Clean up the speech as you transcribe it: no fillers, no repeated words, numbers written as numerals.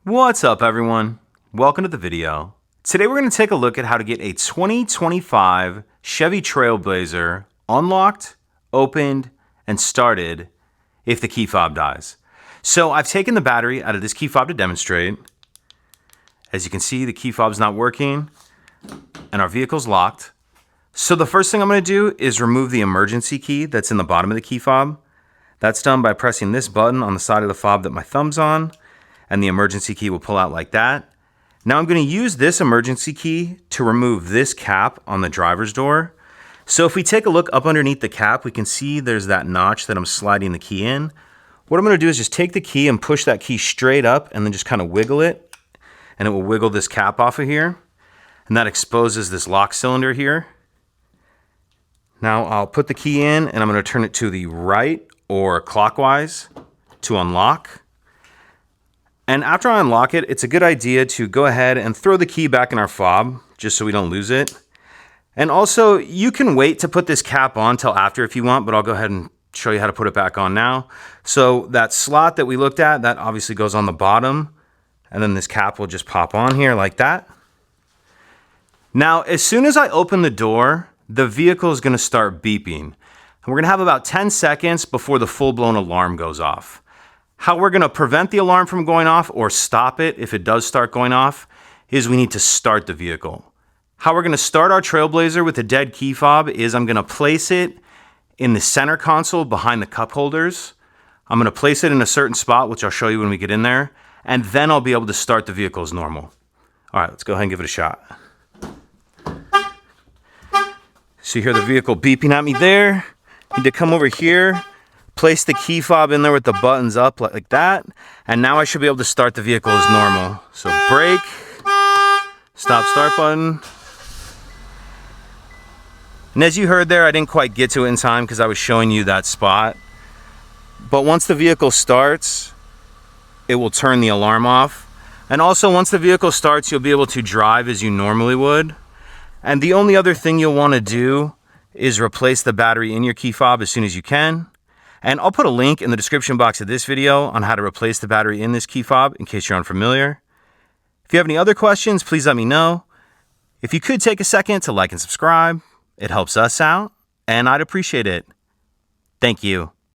What's up, everyone? Welcome to the video. Today we're going to take a look at how to get a 2025 Chevy Trailblazer unlocked, opened, and started if the key fob dies. So I've taken the battery out of this key fob to demonstrate. As you can see, the key fob's not working and our vehicle's locked. So the first thing I'm going to do is remove the emergency key that's in the bottom of the key fob. That's done by pressing this button on the side of the fob that my thumb's on, and the emergency key will pull out like that. Now I'm going to use this emergency key to remove this cap on the driver's door. So if we take a look up underneath the cap, we can see there's that notch that I'm sliding the key in. What I'm going to do is just take the key and push that key straight up and then just kind of wiggle it, and it will wiggle this cap off of here, and that exposes this lock cylinder here. Now I'll put the key in and I'm going to turn it to the right or clockwise to unlock. And after I unlock it, it's a good idea to go ahead and throw the key back in our fob just so we don't lose it. And also, you can wait to put this cap on till after if you want, but I'll go ahead and show you how to put it back on now. So that slot that we looked at, that obviously goes on the bottom, and then this cap will just pop on here like that. Now, as soon as I open the door, the vehicle is going to start beeping. And we're going to have about 10 seconds before the full-blown alarm goes off. How we're going to prevent the alarm from going off or stop it if it does start going off is we need to start the vehicle. How we're going to start our Trailblazer with a dead key fob is I'm going to place it in the center console behind the cup holders. I'm going to place it in a certain spot, which I'll show you when we get in there, and then I'll be able to start the vehicle as normal. All right, let's go ahead and give it a shot. So you hear the vehicle beeping at me there. Need to come over here, place the key fob in there with the buttons up like that, and now I should be able to start the vehicle as normal. So brake, stop start button. And as you heard there, I didn't quite get to it in time because I was showing you that spot. But once the vehicle starts, it will turn the alarm off. And also once the vehicle starts, you'll be able to drive as you normally would. And the only other thing you'll want to do is replace the battery in your key fob as soon as you can. And I'll put a link in the description box of this video on how to replace the battery in this key fob in case you're unfamiliar. If you have any other questions, please let me know. If you could take a second to like and subscribe, it helps us out, and I'd appreciate it. Thank you.